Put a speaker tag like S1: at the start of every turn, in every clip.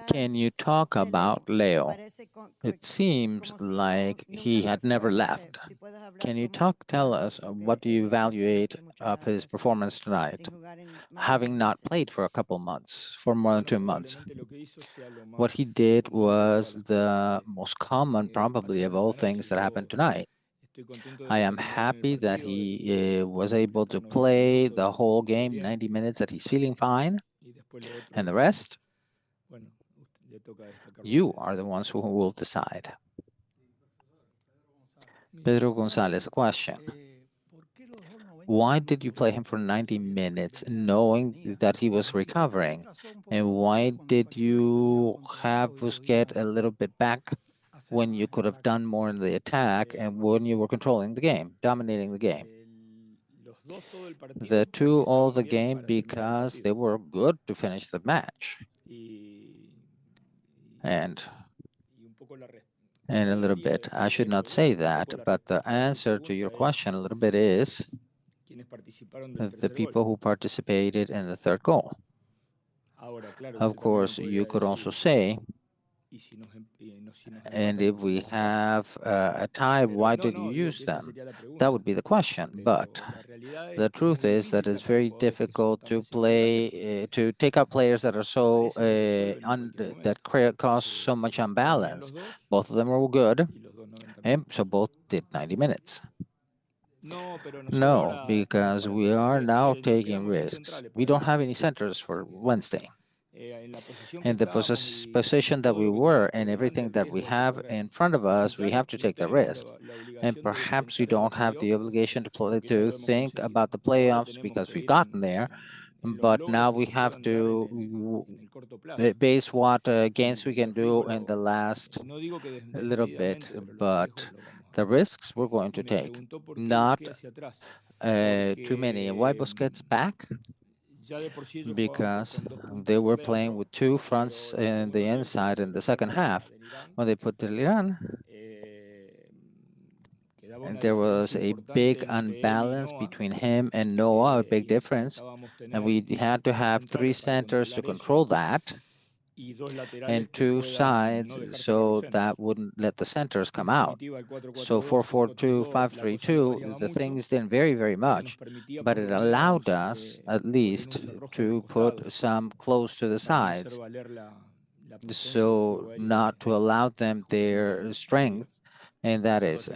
S1: Can you talk about Leo? It seems like he had never left. Can you tell us what do you evaluate of his performance tonight, having not played for a couple months, for more than 2 months? What he did was the most common, probably, of all things that happened tonight. I am happy that he was able to play the whole game, 90 minutes, that he's feeling fine. And the rest, you are the ones who will decide. Pedro Gonzalez, question. Why did you play him for 90 minutes knowing that he was recovering? And why did you have Busquets a little bit back when you could have done more in the attack and when you were controlling the game, dominating the game? The two all the game because they were good to finish the match. And a little bit, I should not say that, but the answer to your question a little bit is the people who participated in the third goal. Of course, you could also say, and if we have a tie, why did you use them? That would be the question. But the truth is that it's very difficult to play, to take out players that are so, that cause so much imbalance. Both of them were good, and so both did 90 minutes. No, because we are now taking risks. We don't have any centers for Wednesday. In the position that we were and everything that we have in front of us, we have to take the risk. And perhaps we don't have the obligation to think about the playoffs because we've gotten there. But now we have to base what gains we can do in the last little bit. But the risks we're going to take, not too many. And why Busquets back? Because they were playing with two fronts in the inside in the second half. When they put Iran, and there was a big unbalance between him and Noah, a big difference. And we had to have three centers to control that and two sides so that wouldn't let the centers come out. So 4-4-2, 5-3-2, the things didn't vary very much, but it allowed us at least to put some close to the sides, so not to allow them their strength, and that is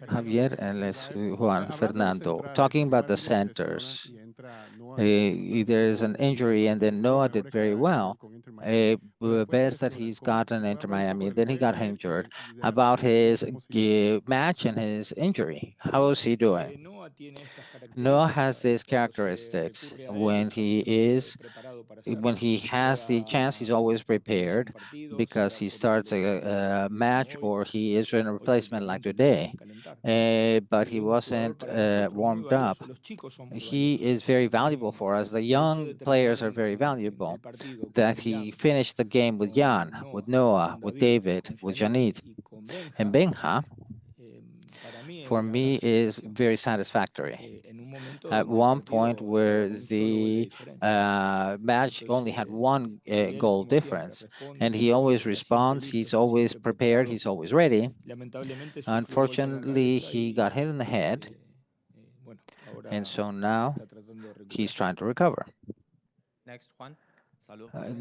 S1: Javier and Juan Fernando. Talking about the centers, there's an injury, and then Noah did very well. Best that he's gotten into Miami, then he got injured. About his match and his injury, how is he doing? Noah has these characteristics. When he has the chance, he's always prepared because he starts a match or he is in a replacement like today. But he wasn't warmed up. He is very valuable for us. The young players are very valuable. That he finished the game with Jan, with Noah, with David, with Janit, and Benja, for me, is very satisfactory. At one point where the match only had one goal difference, and he always responds, he's always prepared, he's always ready. Unfortunately, he got hit in the head, and so now he's trying to recover.
S2: Next, Juan.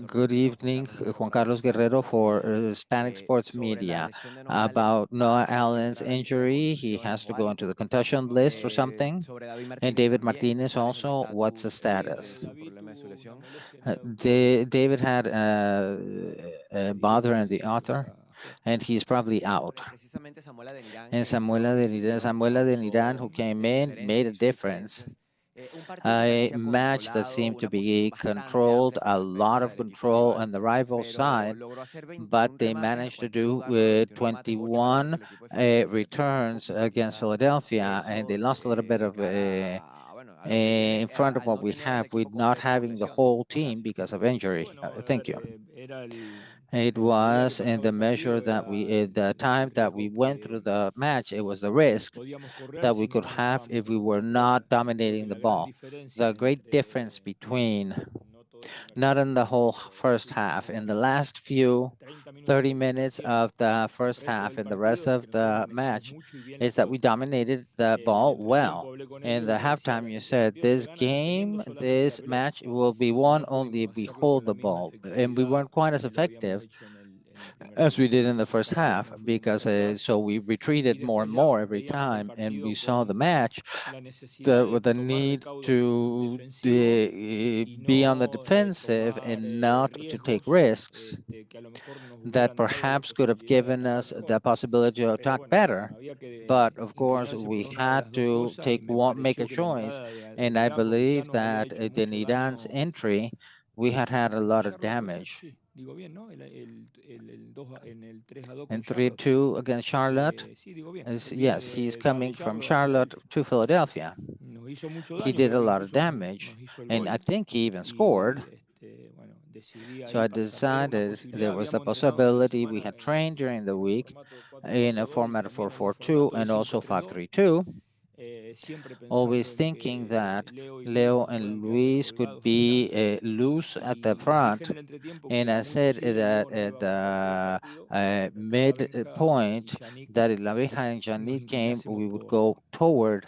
S1: Good evening, Juan Carlos Guerrero for Hispanic Sports Media. About Noah Allen's injury, he has to go into the concussion list or something. And David Martinez also, what's the status? David had a bother in the author, and he's probably out. And Samuela de Niran, who came in, made a difference. A match that seemed to be controlled, a lot of control on the rival side, but they managed to do 21 returns against Philadelphia, and they lost a little bit of in front of what we have with not having the whole team because of injury. Thank you. It was in the measure that the time that we went through the match, it was the risk that we could have if we were not dominating the ball. The great difference between Not in the whole first half. In the last few 30 minutes of the first half and the rest of the match is that we dominated the ball well. In the halftime, you said this game, this match will be won only if we hold the ball. And we weren't quite as effective as we did in the first half because so we retreated more and more every time and we saw the match the need to be on the defensive and not to take risks that perhaps could have given us the possibility to attack better. But of course, we had to take one, make a choice, and I believe that in Iran's entry, we had a lot of damage. And 3-2 against Charlotte, yes, he's coming from Charlotte to Philadelphia. He did a lot of damage, and I think he even scored. So I decided there was a possibility we had trained during the week in a format of 4-4-2 and also 5-3-2, always thinking that Leo and Luis could be loose at the front. And I said that at the mid point that if La Vieja and Janik came, we would go toward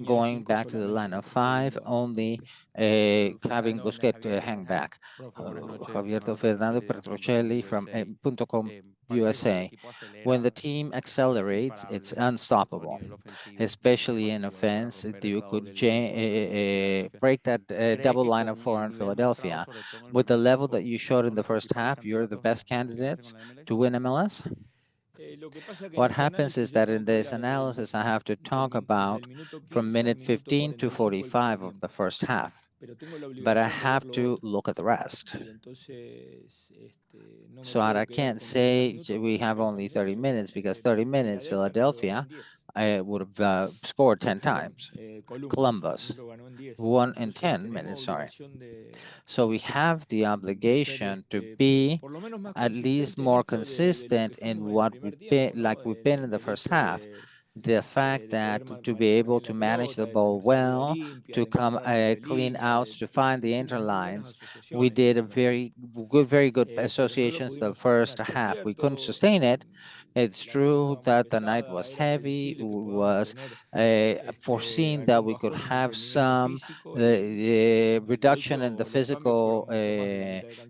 S1: going back to the line of five, only having Busquets hang back. Javierto Fernando Petrocelli from Punto Com USA. When the team accelerates, it's unstoppable, especially in offense. You could break that double line of four in Philadelphia. With the level that you showed in the first half, you're the best candidates to win MLS. What happens is that in this analysis, I have to talk about from minute 15 to 45 of the first half, but I have to look at the rest. So I can't say we have only 30 minutes because 30 minutes, Philadelphia would have scored 10 times. Columbus, 1 in 10 minutes, sorry. So we have the obligation to be at least more consistent in what we've been, like we've been in the first half. The fact that to be able to manage the ball well, to come clean outs, to find the interlines, we did a very good associations the first half. We couldn't sustain it. It's true that the night was heavy, was foreseen that we could have some reduction in the physical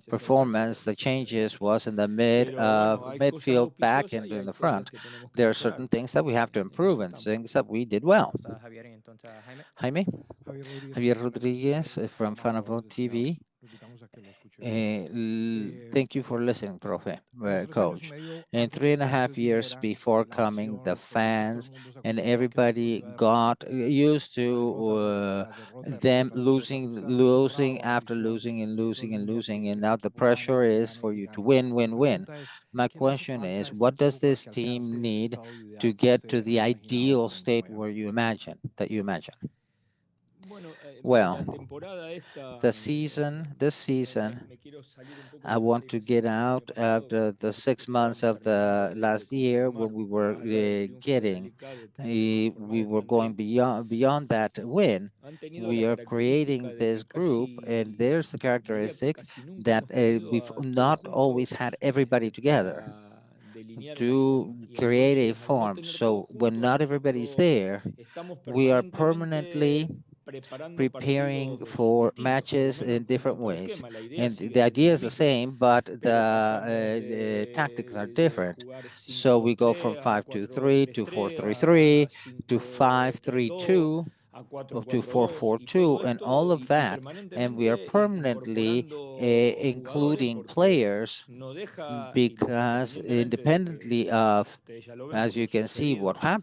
S1: performance. The changes was in the midfield back and in the front. There are certain things that we have to improve and things that we did well.
S2: Gracias, Javier. Y entonces, Jaime.
S1: Jaime, Javier Rodriguez from Fanavo TV. Thank you for listening, Profe, Coach. In 3.5 years before coming, the fans and everybody got used to them losing after losing and losing and losing, and now the pressure is for you to win, win, win. My question is, what does this team need to get to the ideal state where you imagine that you imagine? Well, this season, I want to get out after the 6 months of the last year when we were we were going beyond that win. We are creating this group, and there's the characteristic that we've not always had everybody together to create a form. So when not everybody's there, we are permanently preparing for matches in different ways. And the idea is the same, but the tactics are different. So we go from 5-2-3 to 4-3-3 to 5-3-2 to 4-4-2 and all of that. And we are permanently including players because independently of, as you can see, what has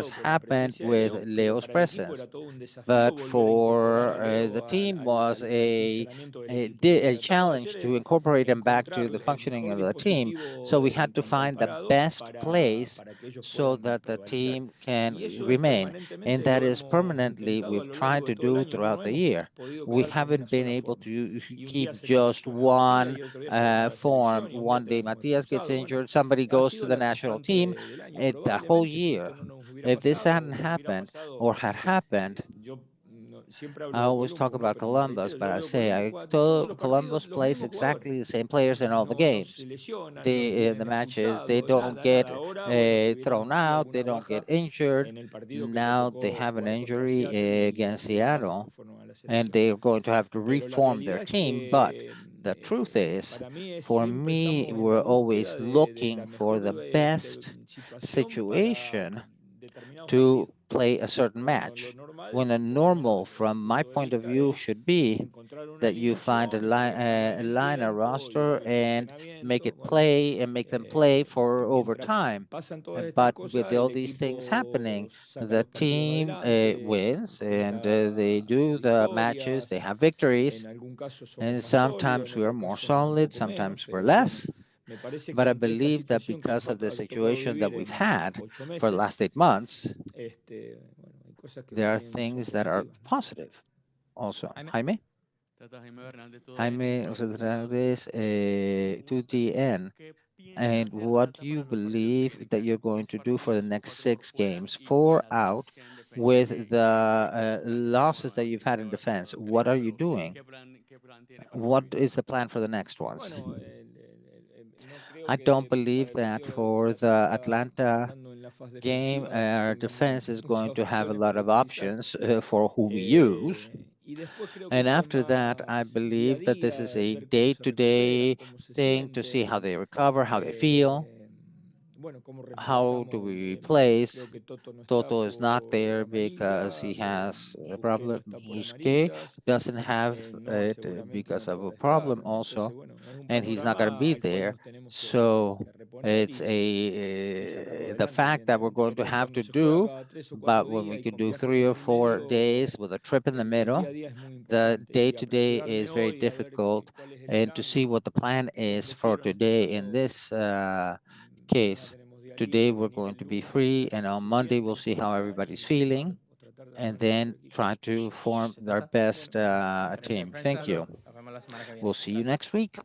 S1: happened with Leo's presence. But for the team was a challenge to incorporate them back to the functioning of the team. So we had to find the best place so that the team can remain. And that is permanently we've tried to do throughout the year. We haven't been able to keep just one form. One day Matias gets injured, somebody goes to the national team, the whole year. If this hadn't happened or had happened, I always talk about Columbus, but I say Columbus plays exactly the same players in all the games. The matches, they don't get thrown out, they don't get injured. Now they have an injury against Seattle, and they're going to have to reform their team. But the truth is, for me, we're always looking for the best situation to play a certain match. When a normal, from my point of view, should be that you find a line, a roster, and make it play and make them play for overtime. But with all these things happening, the team wins and they do the matches, they have victories, and sometimes we are more solid, sometimes we're less. But I believe that because of the situation that we've had for the last 8 months, there are things that are positive also.
S2: Jaime?
S1: Jaime? Jaime Hernández, 2DN. And what do you believe that you're going to do for the next 6 games? 4 out with the losses that you've had in defense. What are you doing? What is the plan for the next ones? I don't believe that for the Atlanta game, our defense is going to have a lot of options for who we use. And after that, I believe that this is a day-to-day thing to see how they recover, how they feel, how do we replace. Toto is not there because he has a problem. Busquets doesn't have it because of a problem also, and he's not going to be there. So it's the fact that we're going to have to do, but when we could do 3 or 4 days with a trip in the middle, the day to day is very difficult. And to see what the plan is for today in this case, today we're going to be free, and on Monday we'll see how everybody's feeling, and then try to form our best team. Thank you.
S2: Nos vemos la semana que
S1: We'll
S2: viene.
S1: see you
S2: Gracias.
S1: next week.